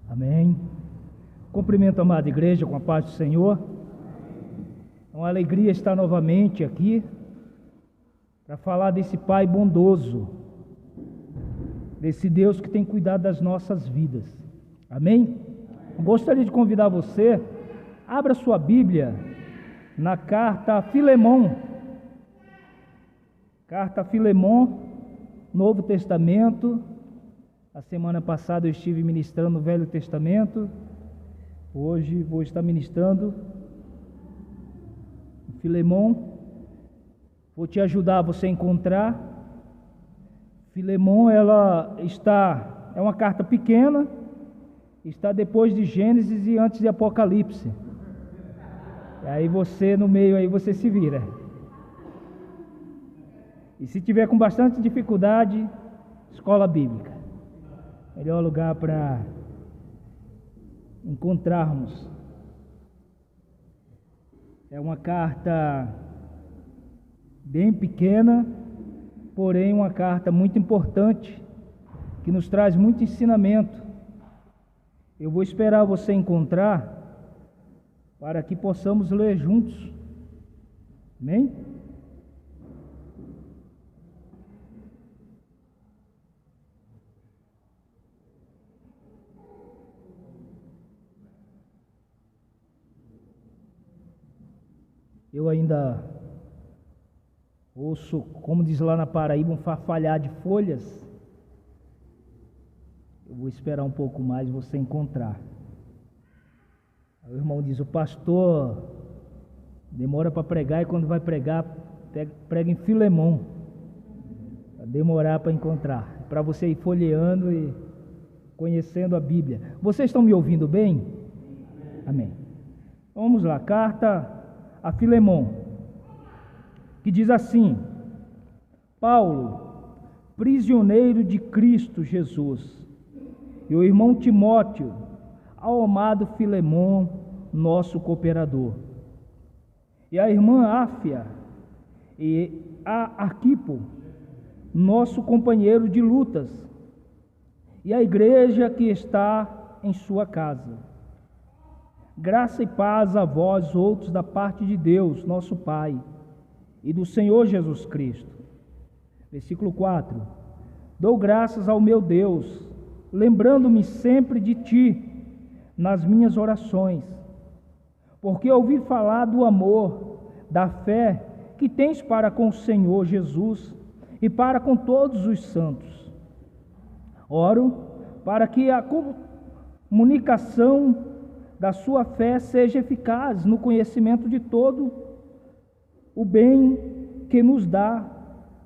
Amém. Cumprimento a amada igreja com a paz do Senhor. É uma alegria estar novamente aqui para falar desse Pai bondoso, desse Deus que tem cuidado das nossas vidas. Amém? Gostaria de convidar você, abra sua Bíblia na carta a Filemon. Carta a Filemon, Novo Testamento. A semana passada eu estive ministrando o Velho Testamento. Hoje vou estar ministrando Filemon. Vou te ajudar a você encontrar. Filemon, é uma carta pequena, está depois de Gênesis e antes de Apocalipse. E aí você, no meio aí, você se vira. E se tiver com bastante dificuldade, escola bíblica. Melhor lugar para encontrarmos. É uma carta bem pequena, porém uma carta muito importante, que nos traz muito ensinamento. Eu vou esperar você encontrar, para que possamos ler juntos. Amém? Eu ainda ouço, como diz lá na Paraíba, um farfalhar de folhas. Eu vou esperar um pouco mais você encontrar. Aí o irmão diz: o pastor demora para pregar, e quando vai pregar, prega em Filemon. Vai demorar para encontrar, para você ir folheando e conhecendo a Bíblia. Vocês estão me ouvindo bem? Amém. Vamos lá, carta a Filemon, que diz assim: Paulo, prisioneiro de Cristo Jesus, e o irmão Timóteo, ao amado Filemon, nosso cooperador, e a irmã Áfia e a Arquipo, nosso companheiro de lutas, e a igreja que está em sua casa. Graça e paz a vós outros da parte de Deus, nosso Pai, e do Senhor Jesus Cristo. Versículo 4. Dou graças ao meu Deus, lembrando-me sempre de ti nas minhas orações, porque ouvi falar do amor, da fé que tens para com o Senhor Jesus e para com todos os santos. Oro para que a comunicação da sua fé seja eficaz no conhecimento de todo o bem que nos dá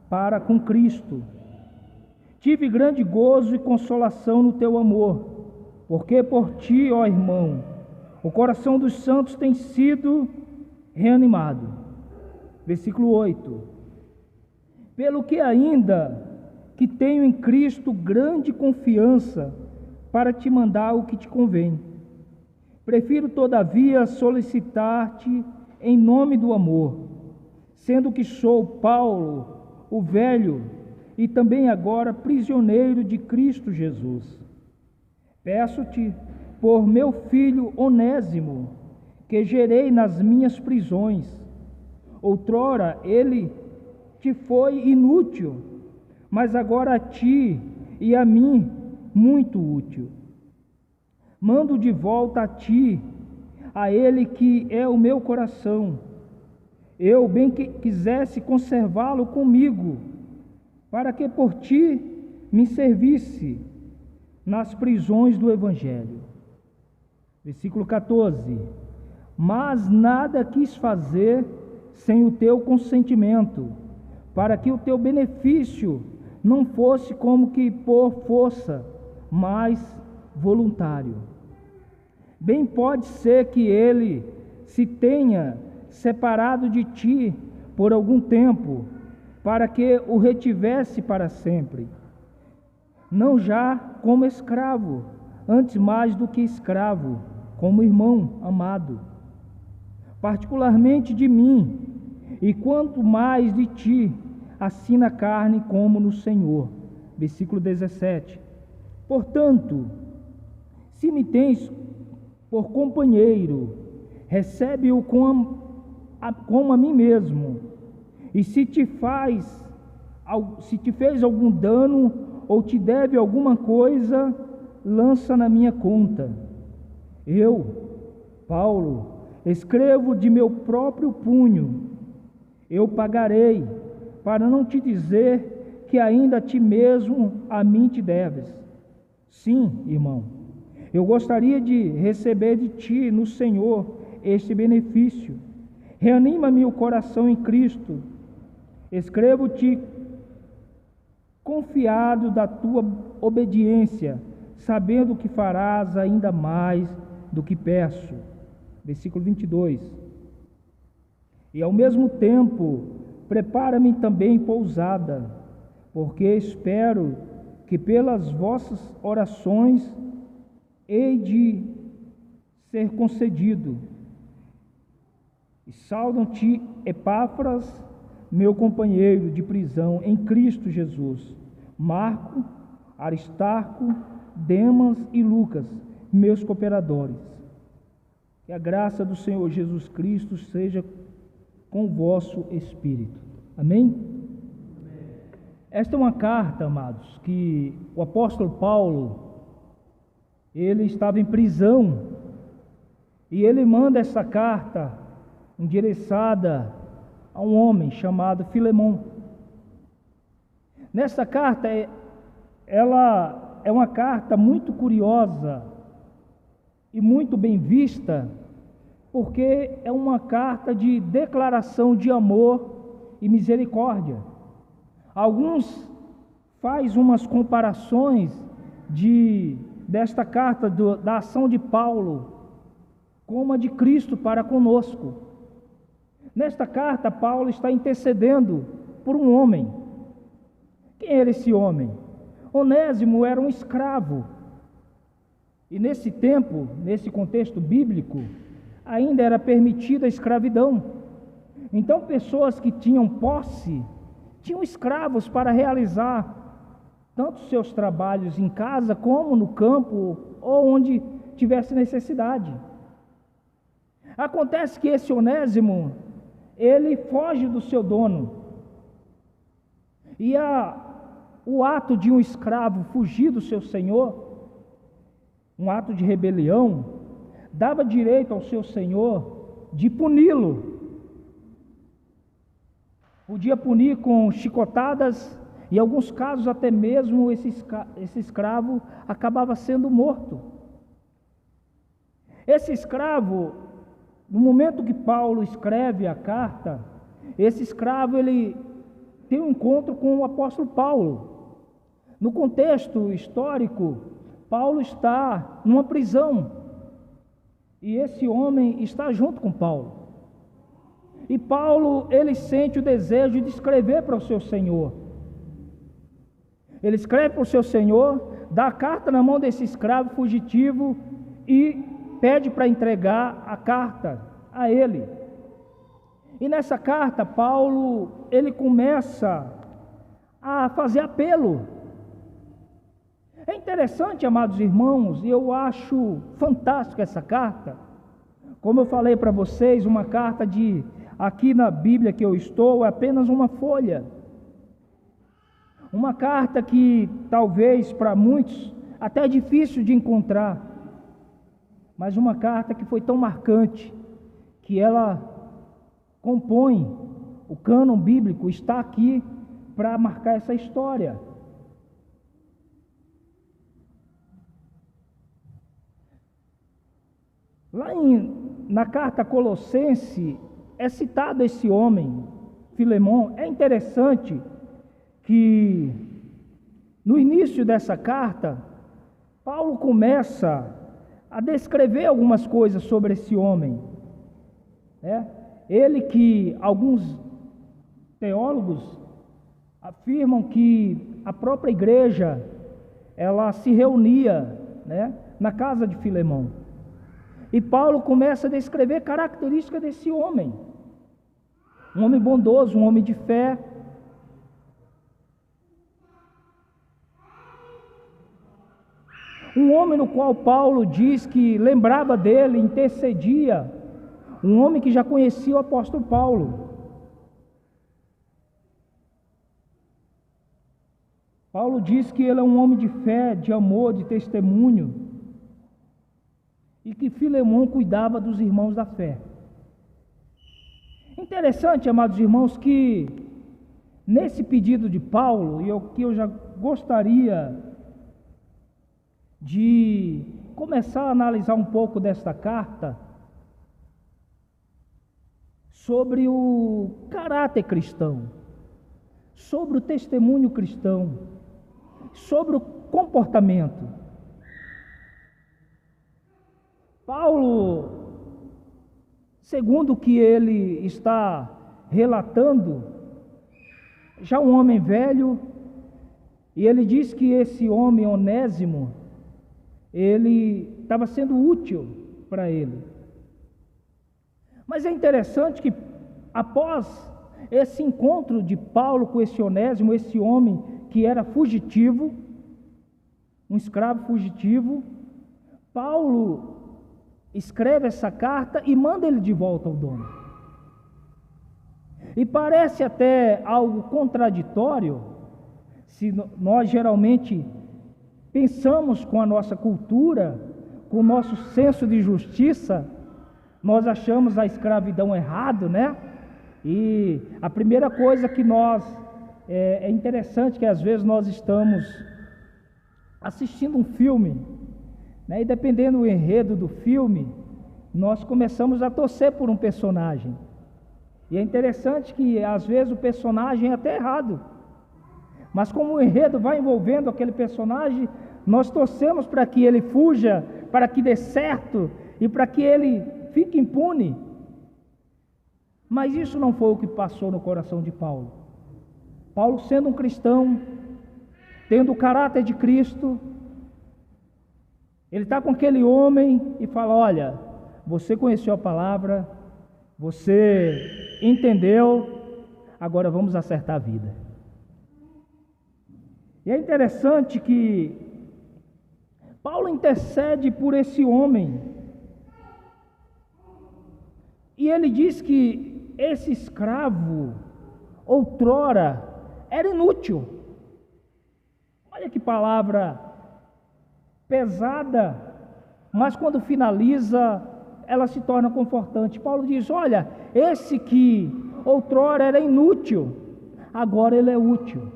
para com Cristo. Tive grande gozo e consolação no teu amor, porque por ti, ó irmão, o coração dos santos tem sido reanimado. Versículo 8. Pelo que ainda que tenho em Cristo grande confiança para te mandar o que te convém. Prefiro, todavia, solicitar-te em nome do amor, sendo que sou Paulo, o velho, e também agora prisioneiro de Cristo Jesus. Peço-te por meu filho Onésimo, que gerei nas minhas prisões. Outrora ele te foi inútil, mas agora a ti e a mim muito útil. Mando de volta a ti, a ele que é o meu coração. Eu bem que quisesse conservá-lo comigo, para que por ti me servisse nas prisões do Evangelho. Versículo 14. Mas nada quis fazer sem o teu consentimento, para que o teu benefício não fosse como que por força, mas voluntário. Bem pode ser que ele se tenha separado de ti por algum tempo, para que o retivesse para sempre, não já como escravo, antes mais do que escravo, como irmão amado, particularmente de mim, e quanto mais de ti, assim na carne como no Senhor. Versículo 17. Portanto, Se me tens por companheiro, recebe-o como a mim mesmo. E se te fez algum dano ou te deve alguma coisa, lança na minha conta. Eu, Paulo, escrevo de meu próprio punho. Eu pagarei, para não te dizer que ainda a ti mesmo a mim te deves. Sim, irmão, eu gostaria de receber de ti no Senhor este benefício. Reanima-me o coração em Cristo. Escrevo-te confiado da tua obediência, sabendo que farás ainda mais do que peço. Versículo 22. E ao mesmo tempo, prepara-me também pousada, porque espero que pelas vossas orações hei de ser concedido. E saudam-te Epáfras, meu companheiro de prisão em Cristo Jesus, Marco, Aristarco, Demas e Lucas, meus cooperadores. Que a graça do Senhor Jesus Cristo seja com o vosso espírito. Amém? Esta é uma carta, amados, que o apóstolo Paulo, ele estava em prisão, e ele manda essa carta endereçada a um homem chamado Filemon. Nessa carta, ela é uma carta muito curiosa e muito bem vista, porque é uma carta de declaração de amor e misericórdia. Alguns fazem umas comparações desta carta da ação de Paulo como a de Cristo para conosco. Nesta carta, Paulo está intercedendo por um homem. Quem era esse homem? Onésimo era um escravo. E nesse tempo, nesse contexto bíblico, ainda era permitida a escravidão. Então, pessoas que tinham posse, tinham escravos para realizar tanto seus trabalhos em casa, como no campo, ou onde tivesse necessidade. Acontece que esse Onésimo, ele foge do seu dono. E o ato de um escravo fugir do seu senhor, um ato de rebelião, dava direito ao seu senhor de puni-lo. Podia punir com chicotadas, e em alguns casos até mesmo esse escravo acabava sendo morto. Esse escravo, no momento que Paulo escreve a carta, esse escravo ele tem um encontro com o apóstolo Paulo. No contexto histórico, Paulo está numa prisão, e esse homem está junto com Paulo. E Paulo, ele sente o desejo de escrever para o seu Senhor. Ele escreve para o seu Senhor, dá a carta na mão desse escravo fugitivo e pede para entregar a carta a ele. E nessa carta, Paulo, ele começa a fazer apelo. É interessante, amados irmãos, e eu acho fantástica essa carta. Como eu falei para vocês, uma carta aqui na Bíblia que eu estou, é apenas uma folha. Uma carta que talvez para muitos até é difícil de encontrar, mas uma carta que foi tão marcante, que ela compõe o cânon bíblico, está aqui para marcar essa história. Na carta Colossense, é citado esse homem, Filemon. É interessante que no início dessa carta, Paulo começa a descrever algumas coisas sobre esse homem. Ele que alguns teólogos afirmam que a própria igreja, ela se reunia, na casa de Filemon. E Paulo começa a descrever características desse homem. Um homem bondoso, um homem de fé. Um homem no qual Paulo diz que lembrava dele, intercedia, um homem que já conhecia o apóstolo Paulo. Paulo diz que ele é um homem de fé, de amor, de testemunho, e que Filemão cuidava dos irmãos da fé. Interessante, amados irmãos, que nesse pedido de Paulo, e que eu já gostaria de começar a analisar um pouco desta carta, sobre o caráter cristão, sobre o testemunho cristão, sobre o comportamento. Paulo, segundo o que ele está relatando, já um homem velho, e ele diz que esse homem Onésimo, ele estava sendo útil para ele. Mas é interessante que após esse encontro de Paulo com esse Onésimo, esse homem que era fugitivo, um escravo fugitivo, Paulo escreve essa carta e manda ele de volta ao dono. E parece até algo contraditório, se nós geralmente pensamos com a nossa cultura, com o nosso senso de justiça, nós achamos a escravidão errado, né? E a primeira coisa que é interessante que às vezes nós estamos assistindo um filme, né? E dependendo do enredo do filme, nós começamos a torcer por um personagem. E é interessante que às vezes o personagem é até errado, mas como o enredo vai envolvendo aquele personagem, nós torcemos para que ele fuja, para que dê certo e para que ele fique impune. Mas isso não foi o que passou no coração de Paulo. Paulo, sendo um cristão, tendo o caráter de Cristo, ele está com aquele homem e fala: olha, você conheceu a palavra, você entendeu, agora vamos acertar a vida. E é interessante que Paulo intercede por esse homem, e ele diz que esse escravo, outrora, era inútil. Olha que palavra pesada, mas quando finaliza, ela se torna confortante. Paulo diz: olha, esse que outrora era inútil, agora ele é útil.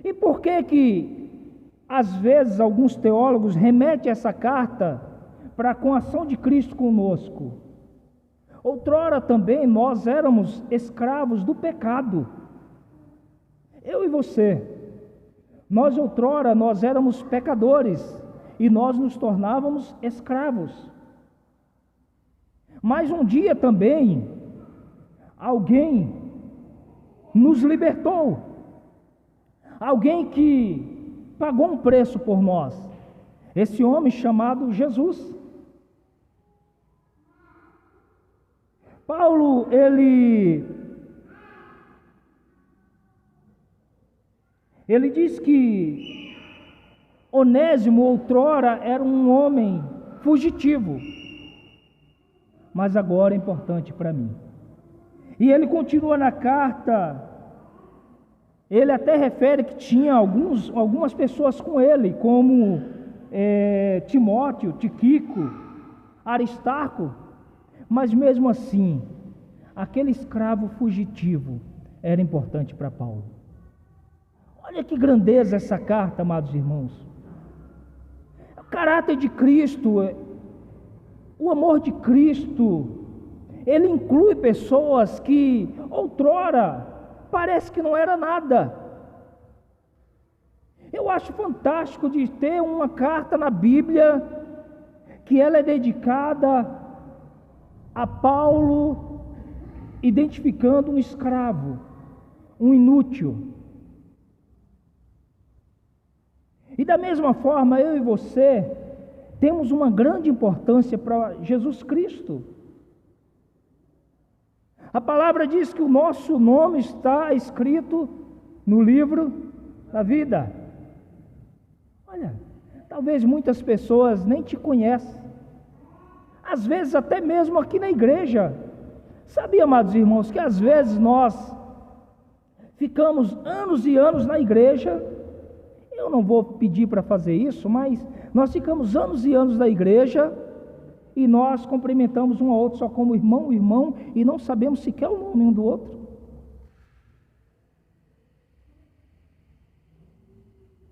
E por que às vezes alguns teólogos remetem essa carta para com a ação de Cristo conosco? Outrora também nós éramos escravos do pecado. Eu e você, outrora nós éramos pecadores e nós nos tornávamos escravos. Mas um dia também alguém nos libertou. Alguém que pagou um preço por nós. Esse homem chamado Jesus. Paulo, ele diz que Onésimo outrora era um homem fugitivo, mas agora é importante para mim. E ele continua na carta, ele até refere que tinha algumas pessoas com ele, como Timóteo, Tíquico, Aristarco, mas mesmo assim, aquele escravo fugitivo era importante para Paulo. Olha que grandeza essa carta, amados irmãos. O caráter de Cristo, o amor de Cristo, ele inclui pessoas que outrora parece que não era nada. Eu acho fantástico de ter uma carta na Bíblia que ela é dedicada a Paulo, identificando um escravo, um inútil. E da mesma forma, eu e você temos uma grande importância para Jesus Cristo. A palavra diz que o nosso nome está escrito no livro da vida. Olha, Talvez muitas pessoas nem te conhecem, às vezes até mesmo aqui na igreja. Sabia, amados irmãos, que às vezes nós ficamos anos e anos na igreja? Eu não vou pedir para fazer isso, mas nós ficamos anos e anos na igreja e nós cumprimentamos um ao outro só como irmão, irmão, e não sabemos sequer o nome um do outro.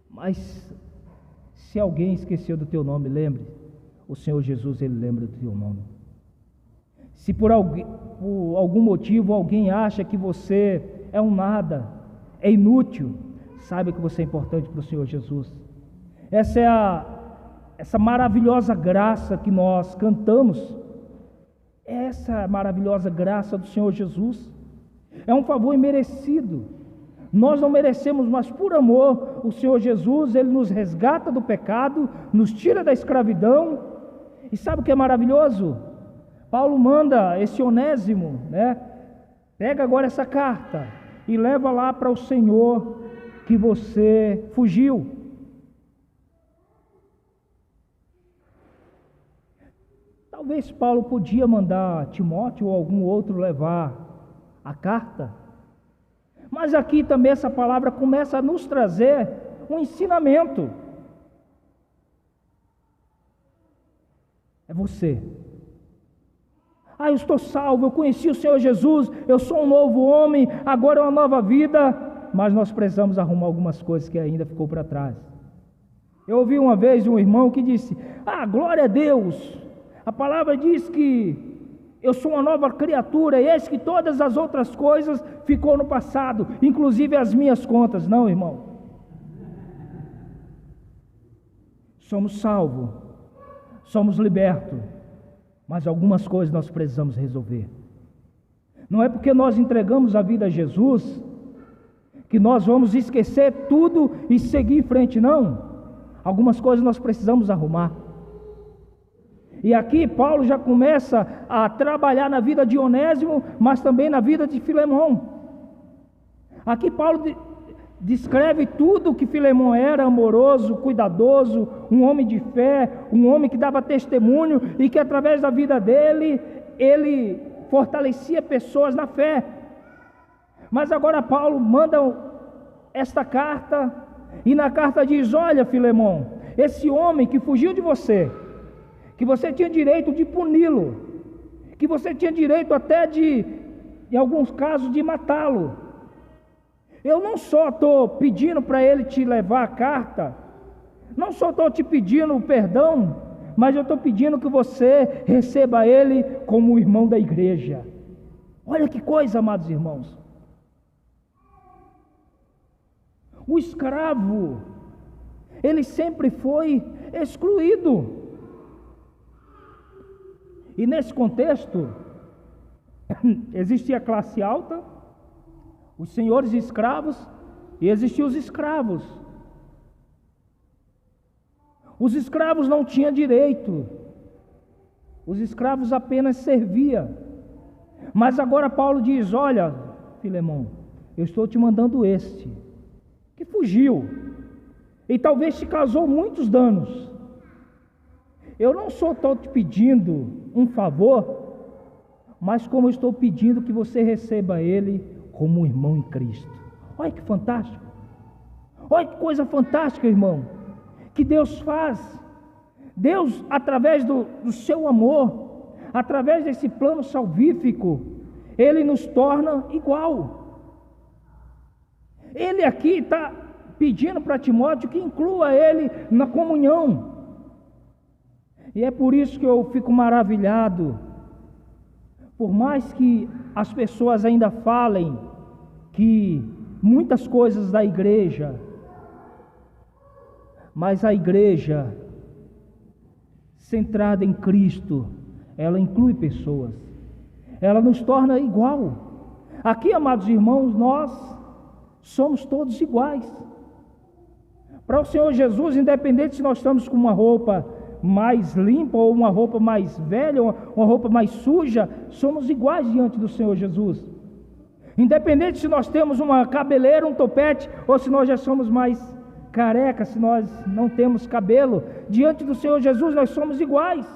Mas se alguém esqueceu do teu nome, lembre, o Senhor Jesus, Ele lembra do teu nome. Se por algum motivo alguém acha que você é um nada, é inútil, saiba que você é importante para o Senhor Jesus. Essa é essa maravilhosa graça que nós cantamos, essa maravilhosa graça do Senhor Jesus, é um favor imerecido. Nós não merecemos, mas por amor, o Senhor Jesus, Ele nos resgata do pecado, nos tira da escravidão. E sabe o que é maravilhoso? Paulo manda esse Onésimo, pega agora essa carta e leva lá para o Senhor que você fugiu. Talvez Paulo podia mandar Timóteo ou algum outro levar a carta, mas aqui também essa palavra começa a nos trazer um ensinamento. É você. Eu estou salvo, eu conheci o Senhor Jesus, eu sou um novo homem, agora é uma nova vida, mas nós precisamos arrumar algumas coisas que ainda ficou para trás. Eu ouvi uma vez um irmão que disse: glória a Deus, a palavra diz que eu sou uma nova criatura, e eis que todas as outras coisas ficou no passado, inclusive as minhas contas. Não, irmão, somos salvos, somos libertos, mas algumas coisas nós precisamos resolver. Não é porque nós entregamos a vida a Jesus que nós vamos esquecer tudo e seguir em frente, não. Algumas coisas nós precisamos arrumar. E aqui Paulo já começa a trabalhar na vida de Onésimo, mas também na vida de Filemão. Aqui Paulo descreve tudo o que Filemão era: amoroso, cuidadoso, um homem de fé, um homem que dava testemunho e que através da vida dele, ele fortalecia pessoas na fé. Mas agora Paulo manda esta carta, e na carta diz: olha, Filemão, esse homem que fugiu de você, que você tinha direito de puni-lo, que você tinha direito até de, em alguns casos, de matá-lo. Eu não só estou pedindo para ele te levar a carta, não só estou te pedindo perdão, mas eu estou pedindo que você receba ele como um irmão da igreja. Olha que coisa, amados irmãos. O escravo, ele sempre foi excluído. E nesse contexto, existia a classe alta, os senhores escravos, e existiam os escravos. Os escravos não tinham direito, os escravos apenas serviam. Mas agora Paulo diz: olha, Filemão, eu estou te mandando este, que fugiu, e talvez te causou muitos danos. Eu não só estou te pedindo um favor, mas como eu estou pedindo que você receba ele como um irmão em Cristo. Olha que fantástico, olha que coisa fantástica, irmão, que Deus faz. Deus, através do seu amor, através desse plano salvífico, Ele nos torna igual. Ele aqui está pedindo para Timóteo que inclua ele na comunhão. E é por isso que eu fico maravilhado. Por mais que as pessoas ainda falem que muitas coisas da igreja, mas a igreja centrada em Cristo, ela inclui pessoas, ela nos torna igual. Aqui, amados irmãos, nós somos todos iguais. Para o Senhor Jesus, independente se nós estamos com uma roupa mais limpa ou uma roupa mais velha, ou uma roupa mais suja, somos iguais diante do Senhor Jesus. Independente se nós temos uma cabeleira, um topete, ou se nós já somos mais careca, se nós não temos cabelo, diante do Senhor Jesus nós somos iguais.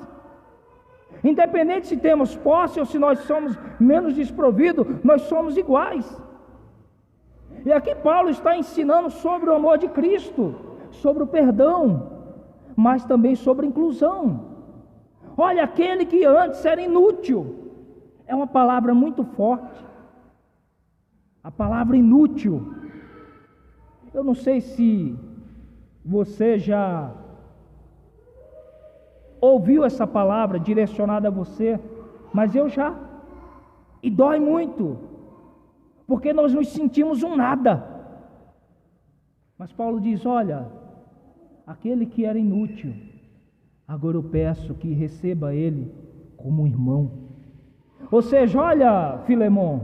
Independente se temos posse ou se nós somos menos desprovidos, nós somos iguais. E aqui Paulo está ensinando sobre o amor de Cristo, sobre o perdão, mas também sobre a inclusão. Olha, aquele que antes era inútil, é uma palavra muito forte, a palavra inútil. Eu não sei se você já ouviu essa palavra direcionada a você, mas eu já, e dói muito, porque nós nos sentimos um nada. Mas Paulo diz: olha, aquele que era inútil, agora eu peço que receba ele como um irmão. Ou seja, olha, Filemon,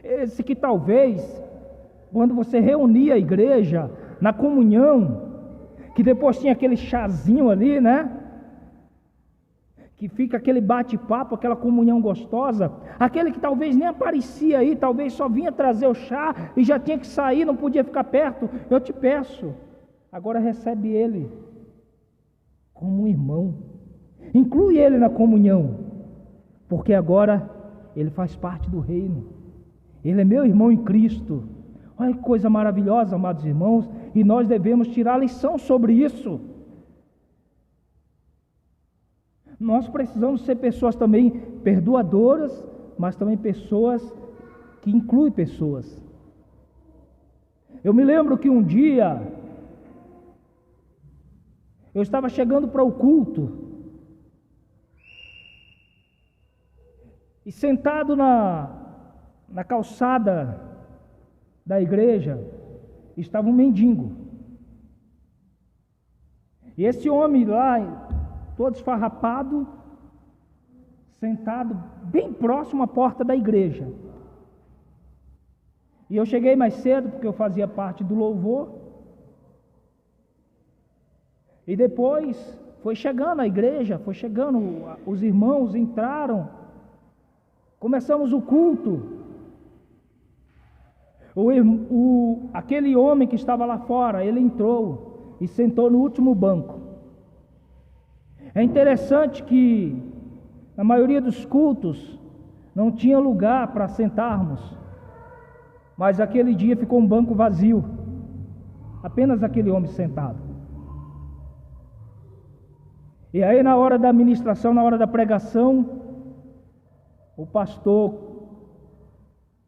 esse que talvez, quando você reunia a igreja na comunhão, que depois tinha aquele chazinho ali, né? Que fica aquele bate-papo, aquela comunhão gostosa, aquele que talvez nem aparecia aí, talvez só vinha trazer o chá e já tinha que sair, não podia ficar perto. Eu te peço, agora recebe ele como um irmão, inclui ele na comunhão, porque agora ele faz parte do reino, ele é meu irmão em Cristo. Olha que coisa maravilhosa, amados irmãos, e nós devemos tirar lição sobre isso. Nós precisamos ser pessoas também perdoadoras, mas também pessoas que incluem pessoas. Eu me lembro que um dia eu estava chegando para o culto e sentado na calçada da igreja estava um mendigo. E esse homem lá, todo esfarrapado, sentado bem próximo à porta da igreja. E eu cheguei mais cedo, porque eu fazia parte do louvor. E depois foi chegando a igreja, foi chegando, os irmãos entraram, começamos o culto. Aquele homem que estava lá fora, ele entrou e sentou no último banco. É interessante que na maioria dos cultos não tinha lugar para sentarmos, mas aquele dia ficou um banco vazio, apenas aquele homem sentado. E aí na hora da ministração, na hora da pregação, o pastor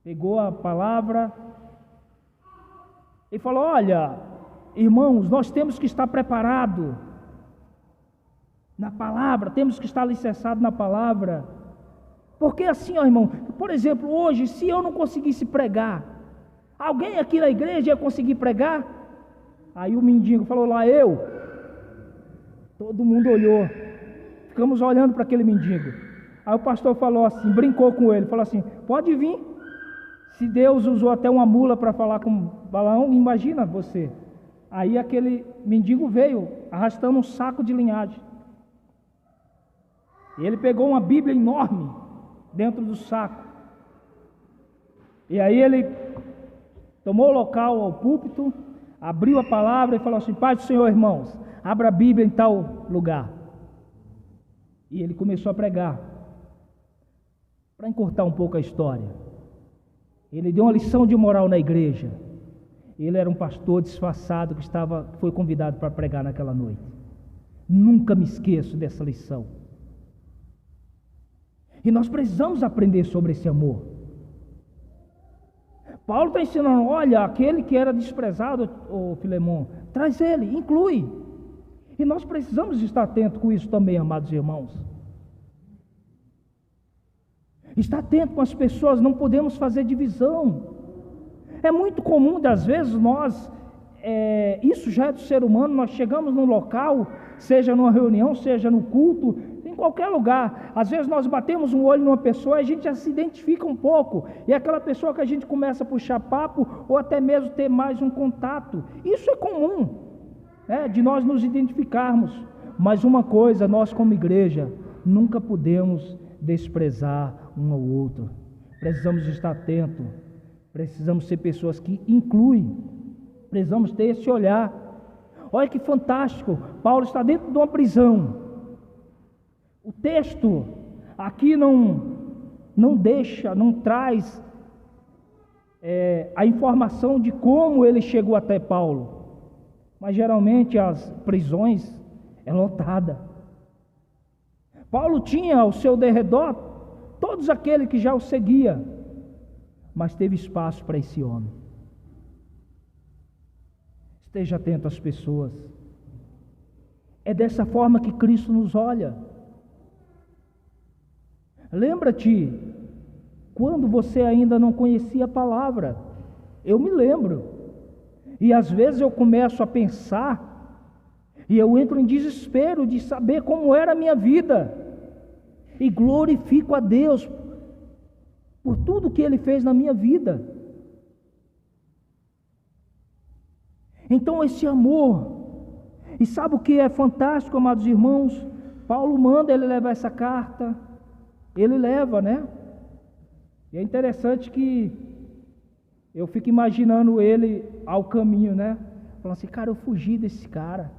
pegou a palavra e falou: olha, irmãos, nós temos que estar preparados na palavra, temos que estar alicerçados na palavra, porque assim, ó irmão, por exemplo, hoje, se eu não conseguisse pregar, alguém aqui na igreja ia conseguir pregar? Aí o mendigo falou lá: eu. Todo mundo olhou, ficamos olhando para aquele mendigo. Aí o pastor falou assim, brincou com ele, falou assim: pode vir. Se Deus usou até uma mula para falar com Balaão, imagina você. Aí aquele mendigo veio arrastando um saco de linhagem. E ele pegou uma Bíblia enorme dentro do saco. E aí ele tomou o local ao púlpito, abriu a palavra e falou assim: paz do Senhor, irmãos, abra a Bíblia em tal lugar. E ele começou a pregar. Para encurtar um pouco a história, ele deu uma lição de moral na igreja. Ele era um pastor disfarçado que foi convidado para pregar naquela noite. Nunca me esqueço dessa lição. E nós precisamos aprender sobre esse amor. Paulo está ensinando: olha, aquele que era desprezado, ô Filemon, traz ele, inclui. E nós precisamos estar atentos com isso também, amados irmãos. Estar atento com as pessoas, não podemos fazer divisão. É muito comum, às vezes, isso já é do ser humano, nós chegamos num local, seja numa reunião, seja no culto, em qualquer lugar, às vezes nós batemos um olho numa pessoa e a gente já se identifica um pouco, e é aquela pessoa que a gente começa a puxar papo, ou até mesmo ter mais um contato. Isso é comum, de nós nos identificarmos, mas uma coisa, nós como igreja, nunca podemos desprezar um ao outro, precisamos estar atentos, precisamos ser pessoas que incluem, precisamos ter esse olhar. Olha que fantástico, Paulo está dentro de uma prisão. O texto aqui não deixa, não traz a informação de como ele chegou até Paulo, mas geralmente as prisões é lotada. Paulo tinha ao seu derredor todos aqueles que já o seguiam, mas teve espaço para esse homem. Esteja atento às pessoas. É dessa forma que Cristo nos olha. Lembra-te, quando você ainda não conhecia a palavra, eu me lembro, e às vezes eu começo a pensar, e eu entro em desespero de saber como era a minha vida, e glorifico a Deus por tudo que Ele fez na minha vida. Então esse amor, e sabe o que é fantástico, amados irmãos? Paulo manda ele levar essa carta, ele leva, né? E é interessante que eu fico imaginando ele ao caminho, né? Falando assim, cara, eu fugi desse cara,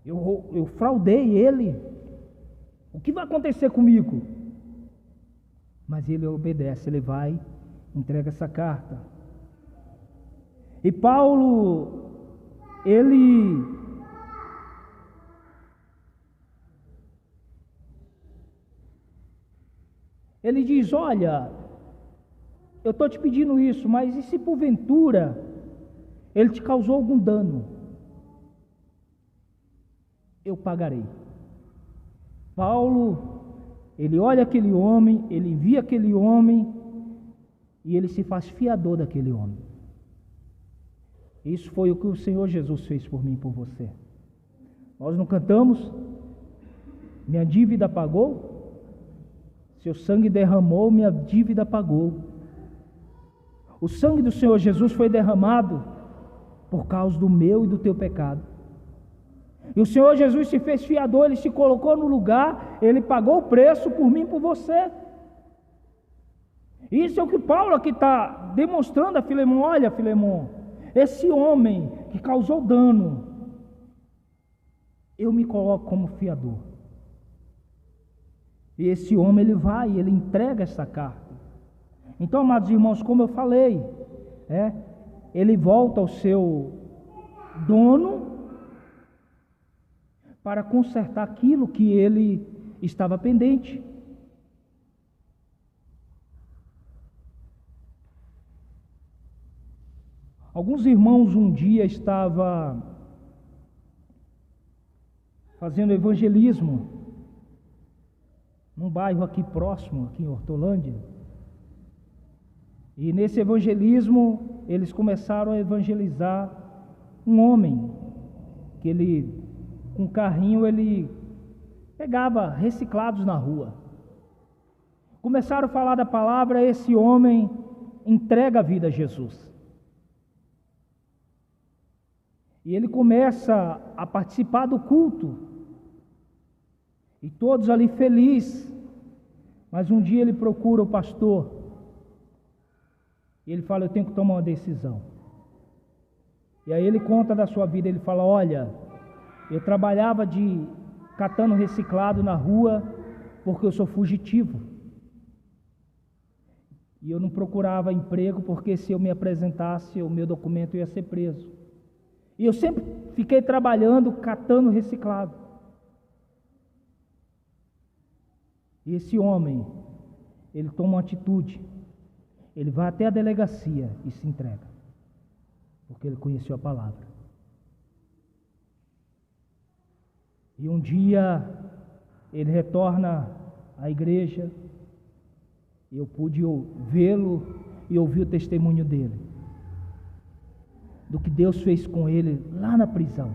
eu fraudei ele, o que vai acontecer comigo? Mas ele obedece, ele vai, entrega essa carta. E Paulo, ele diz, olha, eu estou te pedindo isso, mas e se porventura ele te causou algum dano? Eu pagarei. Paulo, ele olha aquele homem, ele envia aquele homem, e ele se faz fiador daquele homem. Isso foi o que o Senhor Jesus fez por mim e por você. Nós não cantamos, minha dívida pagou, seu sangue derramou, minha dívida pagou. O sangue do Senhor Jesus foi derramado por causa do meu e do teu pecado. E o Senhor Jesus se fez fiador, Ele se colocou no lugar, Ele pagou o preço por mim e por você. Isso é o que Paulo aqui está demonstrando a Filemon. Olha, Filemon, esse homem que causou dano, eu me coloco como fiador. E esse homem, ele vai, ele entrega essa carta. Então, amados irmãos, como eu falei, ele volta ao seu dono para consertar aquilo que ele estava pendente. Alguns irmãos um dia estavam fazendo evangelismo num bairro aqui próximo, aqui em Hortolândia. E nesse evangelismo, eles começaram a evangelizar um homem, que ele, com um carrinho, ele pegava reciclados na rua. Começaram a falar da palavra, esse homem entrega a vida a Jesus. E ele começa a participar do culto. E todos ali felizes. Mas um dia ele procura o pastor. E ele fala, eu tenho que tomar uma decisão. E aí ele conta da sua vida, ele fala, olha, eu trabalhava catando reciclado na rua, porque eu sou fugitivo. E eu não procurava emprego, porque se eu me apresentasse, o meu documento ia ser preso. E eu sempre fiquei trabalhando, catando reciclado. E esse homem, ele toma uma atitude. Ele vai até a delegacia e se entrega, porque ele conheceu a palavra. E um dia ele retorna à igreja, e eu pude vê-lo e ouvir o testemunho dele, do que Deus fez com ele lá na prisão.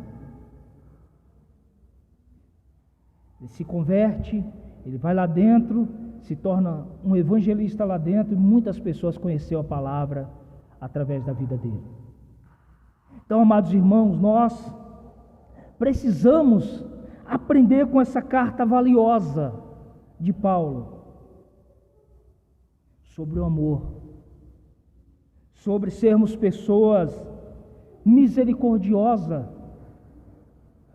Ele se converte, ele vai lá dentro, se torna um evangelista lá dentro, e muitas pessoas conheceram a palavra através da vida dele. Então, amados irmãos, nós precisamos aprender com essa carta valiosa de Paulo sobre o amor, sobre sermos pessoas misericordiosa,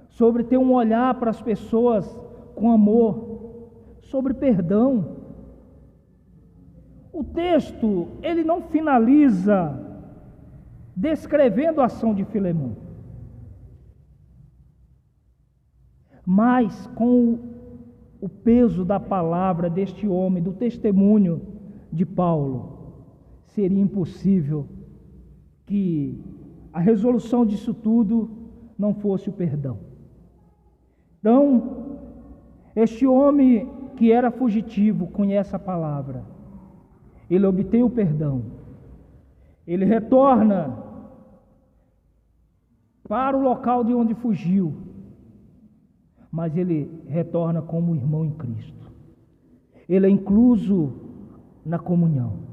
sobre ter um olhar para as pessoas com amor, sobre perdão. O texto, ele não finaliza descrevendo a ação de Filemão, mas com o peso da palavra deste homem, do testemunho de Paulo, seria impossível que a resolução disso tudo não fosse o perdão. Então, este homem que era fugitivo conhece a palavra, ele obtém o perdão, ele retorna para o local de onde fugiu, mas ele retorna como irmão em Cristo, ele é incluso na comunhão.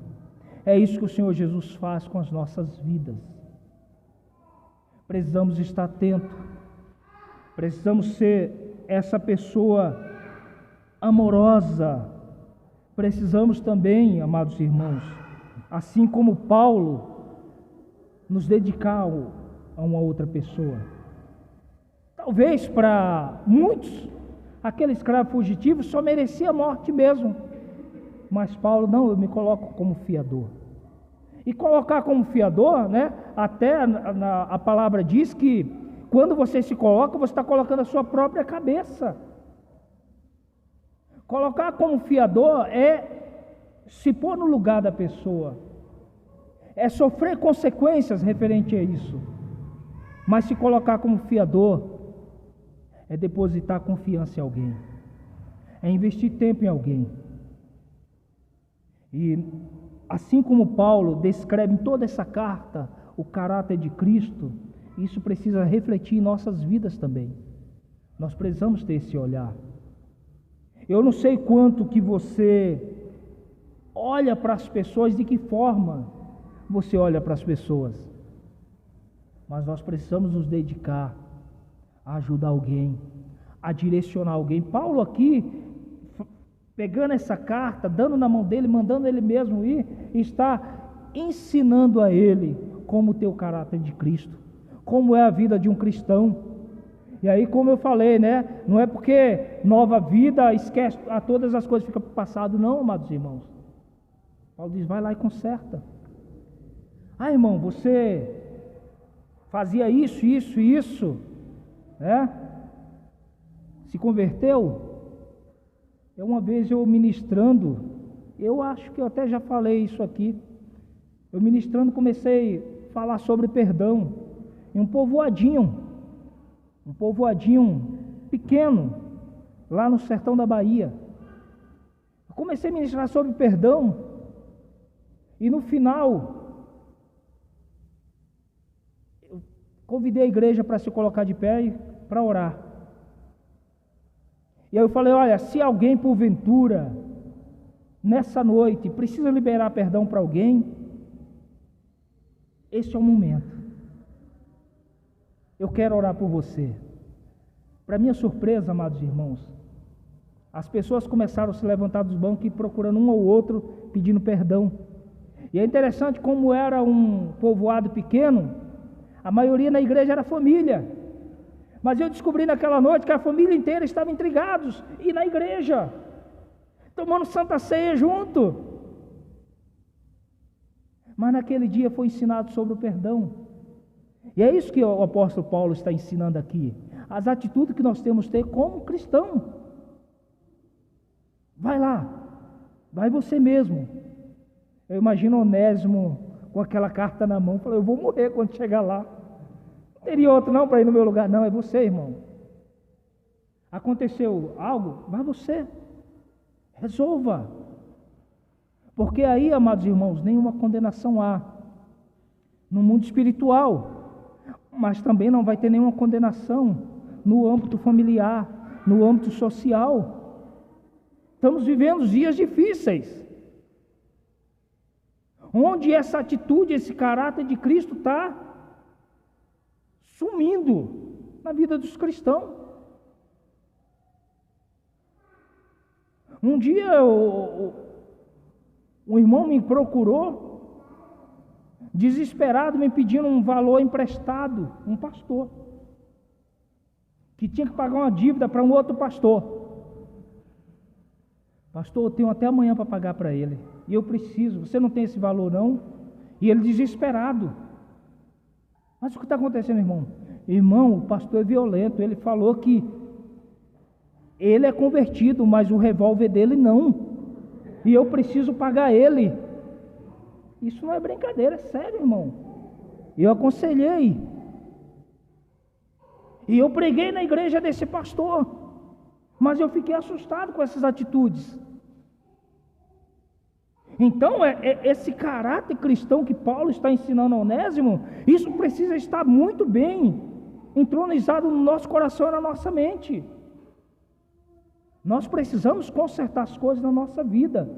É isso que o Senhor Jesus faz com as nossas vidas. Precisamos estar atentos, precisamos ser essa pessoa amorosa, precisamos também, amados irmãos, assim como Paulo, nos dedicar a uma outra pessoa. Talvez para muitos, aquele escravo fugitivo só merecia a morte mesmo, mas Paulo, não, eu me coloco como fiador. E colocar como fiador, né? Até a palavra diz que quando você se coloca, você está colocando a sua própria cabeça. Colocar como fiador é se pôr no lugar da pessoa, é sofrer consequências referente a isso. Mas se colocar como fiador é depositar confiança em alguém, é investir tempo em alguém. E assim como Paulo descreve em toda essa carta o caráter de Cristo, isso precisa refletir em nossas vidas também. Nós precisamos ter esse olhar. Eu não sei quanto que você olha para as pessoas, de que forma você olha para as pessoas, mas nós precisamos nos dedicar a ajudar alguém, a direcionar alguém. Paulo aqui, pegando essa carta, dando na mão dele, mandando ele mesmo ir, está ensinando a ele como ter o caráter de Cristo, como é a vida de um cristão. E aí, como eu falei, né? Não é porque nova vida, esquece a todas as coisas, fica para o passado, não, amados irmãos. Paulo diz, vai lá e conserta. Ah, irmão, você fazia isso, isso e isso, né? Se converteu? Uma vez eu ministrando, eu acho que eu até já falei isso aqui, eu ministrando comecei a falar sobre perdão, em um povoadinho pequeno, lá no sertão da Bahia. Eu comecei a ministrar sobre perdão, e no final, eu convidei a igreja para se colocar de pé e para orar. E aí eu falei, olha, se alguém porventura, nessa noite, precisa liberar perdão para alguém, esse é o momento. Eu quero orar por você. Para minha surpresa, amados irmãos, as pessoas começaram a se levantar dos bancos e procurando um ou outro, pedindo perdão. E é interessante como era um povoado pequeno, a maioria na igreja era família. Mas eu descobri naquela noite que a família inteira estava intrigados e na igreja, tomando santa ceia junto. Mas naquele dia foi ensinado sobre o perdão. E é isso que o apóstolo Paulo está ensinando aqui. As atitudes que nós temos que ter como cristão. Vai lá, vai você mesmo. Eu imagino Onésimo com aquela carta na mão, falou, eu vou morrer quando chegar lá. Não teria outro não para ir no meu lugar, não, é você, irmão. Aconteceu algo, vai você, resolva. Porque aí, amados irmãos, nenhuma condenação há no mundo espiritual, mas também não vai ter nenhuma condenação no âmbito familiar, no âmbito social. Estamos vivendo dias difíceis, onde essa atitude, esse caráter de Cristo está sumindo na vida dos cristãos. Um dia um irmão me procurou, desesperado, me pedindo um valor emprestado, um pastor, que tinha que pagar uma dívida para um outro pastor. Pastor, eu tenho até amanhã para pagar para ele, e eu preciso, você não tem esse valor não? E ele desesperado. Mas o que está acontecendo, irmão? Irmão, o pastor é violento, ele falou que ele é convertido, mas o revólver dele não, e eu preciso pagar ele. Isso não é brincadeira, é sério, irmão. Eu aconselhei, e eu preguei na igreja desse pastor, mas eu fiquei assustado com essas atitudes. Então, esse caráter cristão que Paulo está ensinando a Onésimo, isso precisa estar muito bem entronizado no nosso coração e na nossa mente. Nós precisamos consertar as coisas na nossa vida.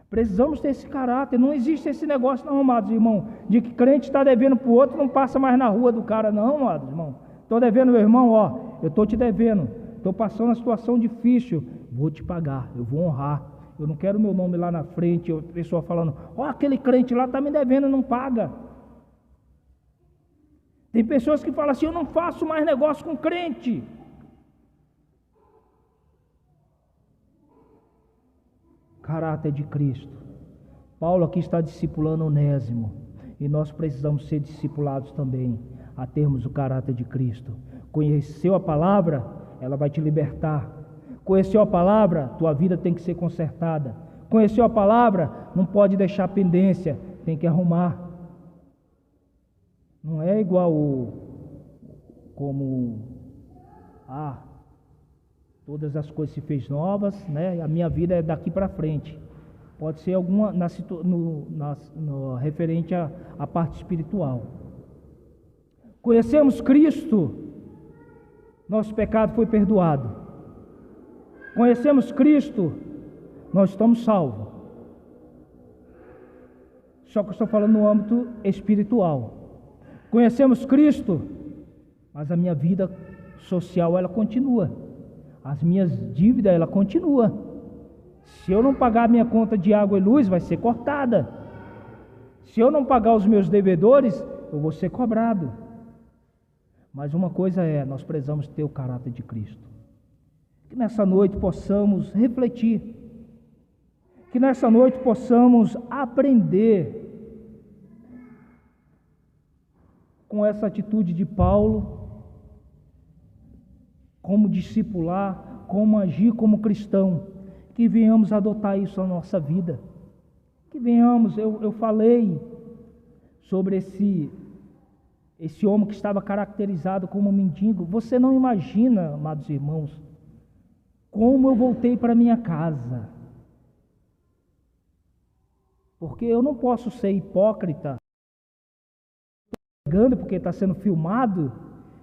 Precisamos ter esse caráter. Não existe esse negócio não, amados irmãos, de que crente está devendo para o outro, não passa mais na rua do cara não, amados irmãos. Estou devendo, meu irmão, eu estou te devendo, estou passando uma situação difícil, vou te pagar, eu vou honrar. Eu não quero meu nome lá na frente, a pessoa falando, aquele crente lá está me devendo, não paga. Tem pessoas que falam assim, eu não faço mais negócio com crente. Caráter de Cristo. Paulo aqui está discipulando Onésimo, e nós precisamos ser discipulados também, a termos o caráter de Cristo. Conheceu a palavra, ela vai te libertar. Conheceu a palavra, tua vida tem que ser consertada. Conheceu a palavra, não pode deixar pendência, tem que arrumar. Não é igual todas as coisas se fez novas, né? A minha vida é daqui para frente. Pode ser alguma referente à parte espiritual. Conhecemos Cristo, nosso pecado foi perdoado. Conhecemos Cristo, nós estamos salvos. Só que eu estou falando no âmbito espiritual. Conhecemos Cristo, mas a minha vida social ela continua. As minhas dívidas ela continua. Se eu não pagar a minha conta de água e luz, vai ser cortada. Se eu não pagar os meus devedores, eu vou ser cobrado. Mas uma coisa nós precisamos ter o caráter de Cristo. Que nessa noite possamos refletir, que nessa noite possamos aprender com essa atitude de Paulo, como discipular, como agir como cristão, que venhamos adotar isso na nossa vida, que venhamos, eu falei sobre esse homem que estava caracterizado como um mendigo. Você não imagina, amados irmãos, como eu voltei para minha casa, porque eu não posso ser hipócrita, porque está sendo filmado,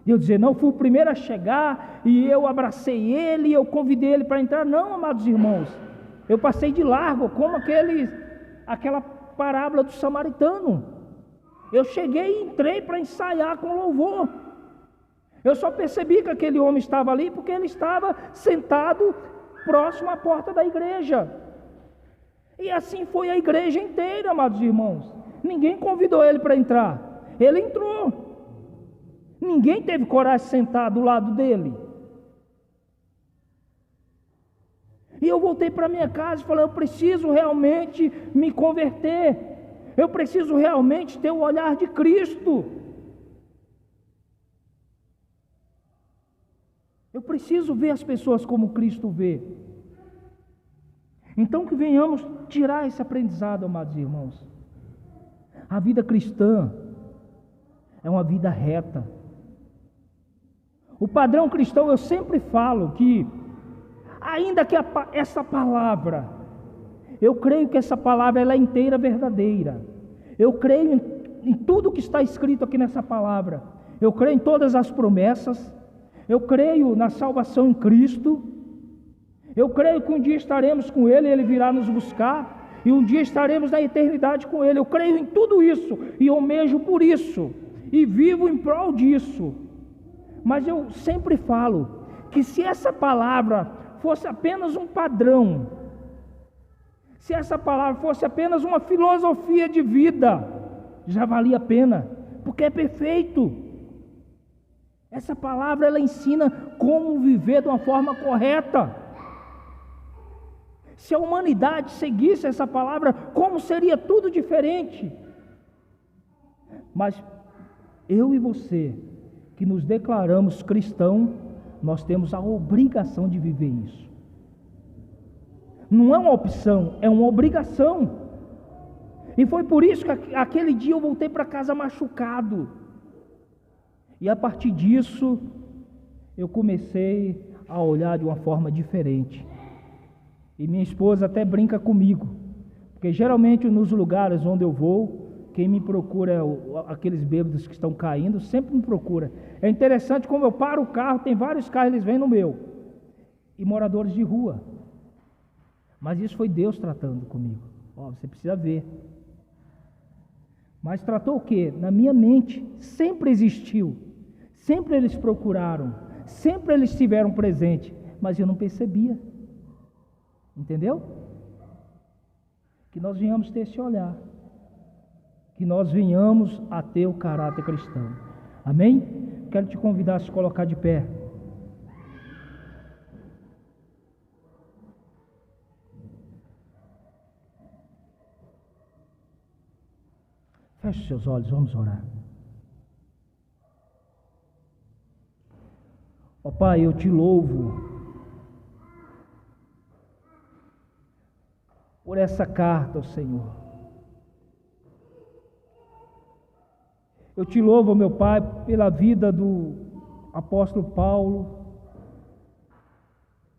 e eu dizer, não, fui o primeiro a chegar, e eu abracei ele, e eu convidei ele para entrar. Não, amados irmãos, eu passei de largo, como aquela parábola do samaritano. Eu cheguei e entrei para ensaiar com louvor. Eu só percebi que aquele homem estava ali porque ele estava sentado próximo à porta da igreja. E assim foi a igreja inteira, amados irmãos. Ninguém convidou ele para entrar. Ele entrou. Ninguém teve coragem de sentar do lado dele. E eu voltei para minha casa e falei, eu preciso realmente me converter. Eu preciso realmente ter o olhar de Cristo. Eu preciso ver as pessoas como Cristo vê. Então que venhamos tirar esse aprendizado, amados irmãos. A vida cristã é uma vida reta. O padrão cristão, eu sempre falo que, ainda que essa palavra, eu creio que essa palavra ela é inteira verdadeira. Eu creio em tudo que está escrito aqui nessa palavra. Eu creio em todas as promessas. Eu creio na salvação em Cristo. Eu creio que um dia estaremos com Ele, Ele virá nos buscar, e um dia estaremos na eternidade com Ele. Eu creio em tudo isso, e almejo por isso, e vivo em prol disso. Mas eu sempre falo, que se essa palavra fosse apenas um padrão, Se essa palavra fosse apenas uma filosofia de vida, já valia a pena, porque é perfeito. Essa palavra, ela ensina como viver de uma forma correta. Se a humanidade seguisse essa palavra, como seria tudo diferente? Mas eu e você, que nos declaramos cristãos, nós temos a obrigação de viver isso. Não é uma opção, é uma obrigação. E foi por isso que aquele dia eu voltei para casa machucado. E a partir disso, eu comecei a olhar de uma forma diferente. E minha esposa até brinca comigo, porque geralmente nos lugares onde eu vou, quem me procura, aqueles bêbados que estão caindo, sempre me procura. É interessante como eu paro o carro, tem vários carros, eles vêm no meu. E moradores de rua. Mas isso foi Deus tratando comigo. Ó, você precisa ver. Mas tratou o quê? Na minha mente, sempre existiu. Sempre eles procuraram. Sempre eles estiveram presentes. Mas eu não percebia. Entendeu? Que nós venhamos ter esse olhar. Que nós venhamos a ter o caráter cristão. Amém? Quero te convidar a se colocar de pé. Feche seus olhos, vamos orar. Ó Pai, eu te louvo por essa carta, ó Senhor. Eu te louvo, meu Pai, pela vida do apóstolo Paulo,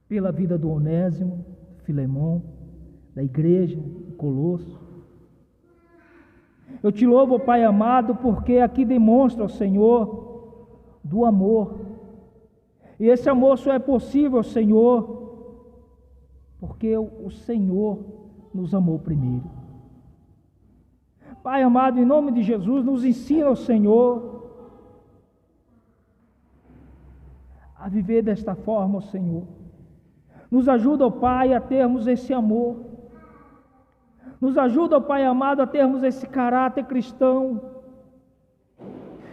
pela vida do Onésimo, Filemon, da igreja de Colosso. Eu te louvo, Pai amado, porque aqui demonstra, Senhor, do amor. E esse amor só é possível, Senhor, porque o Senhor nos amou primeiro. Pai amado, em nome de Jesus, nos ensina, Senhor, a viver desta forma, Senhor. Nos ajuda, Pai, a termos esse amor. Nos ajuda, Pai amado, a termos esse caráter cristão.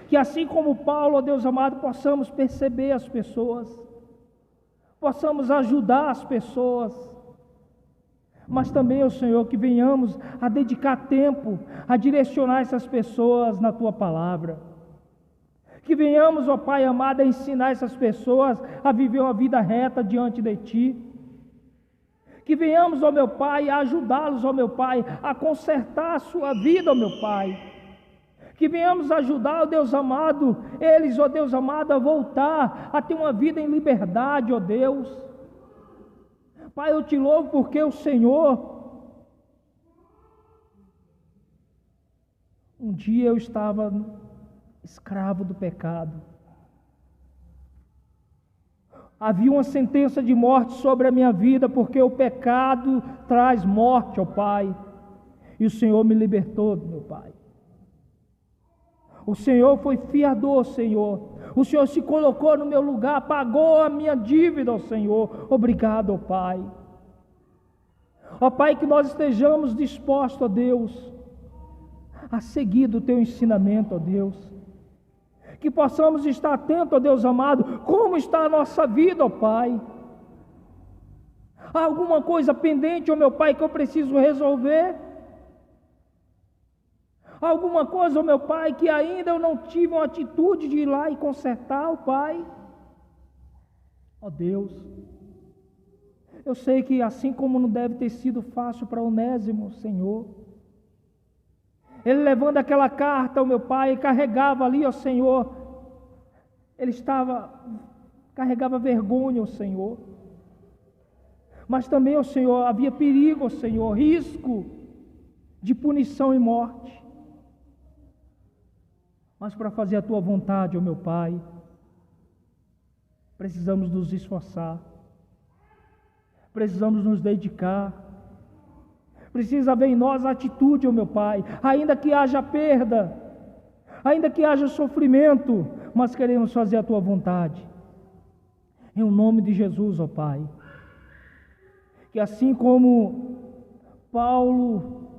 Que assim como Paulo, ó Deus amado, possamos perceber as pessoas, possamos ajudar as pessoas, mas também, ó Senhor, que venhamos a dedicar tempo a direcionar essas pessoas na Tua palavra. Que venhamos, ó Pai amado, a ensinar essas pessoas a viver uma vida reta diante de Ti. Que venhamos, ó meu Pai, a ajudá-los, ó meu Pai, a consertar a sua vida, ó meu Pai. Que venhamos ajudar, ó Deus amado, eles, ó Deus amado, a voltar a ter uma vida em liberdade, ó Deus. Pai, eu te louvo porque o Senhor, um dia eu estava escravo do pecado. Havia uma sentença de morte sobre a minha vida, porque o pecado traz morte, ó Pai. E o Senhor me libertou, meu Pai. O Senhor foi fiador, Senhor. O Senhor se colocou no meu lugar, pagou a minha dívida, ó Senhor. Obrigado, ó Pai. Ó Pai, que nós estejamos dispostos, ó Deus, a seguir do Teu ensinamento, ó Deus. Que possamos estar atentos, ó Deus amado, como está a nossa vida, ó Pai. Há alguma coisa pendente, ó meu Pai, que eu preciso resolver? Há alguma coisa, ó meu Pai, que ainda eu não tive uma atitude de ir lá e consertar, ó Pai? Ó Deus, eu sei que assim como não deve ter sido fácil para Onésimo, Senhor, ele levando aquela carta, ó meu Pai, carregava ali, ó Senhor, ele carregava vergonha, ó Senhor, mas também, ó Senhor, havia perigo, ó Senhor, risco de punição e morte. Mas para fazer a Tua vontade, ó meu Pai, precisamos nos esforçar, precisamos nos dedicar, precisa haver em nós a atitude, ó meu Pai, ainda que haja perda, ainda que haja sofrimento, mas queremos fazer a Tua vontade, em nome de Jesus, ó Pai, que assim como Paulo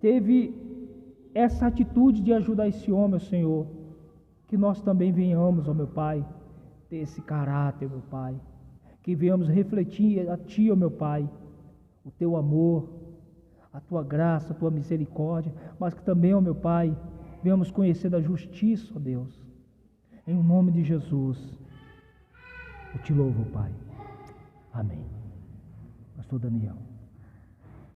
teve essa atitude de ajudar esse homem, Senhor, que nós também venhamos, ó meu Pai, ter esse caráter, meu Pai, que venhamos refletir a Ti, ó meu Pai, o Teu amor, a Tua graça, a Tua misericórdia, mas que também, ó meu Pai, venhamos conhecer da justiça, ó Deus, em nome de Jesus, eu Te louvo, Pai, amém. Pastor Daniel.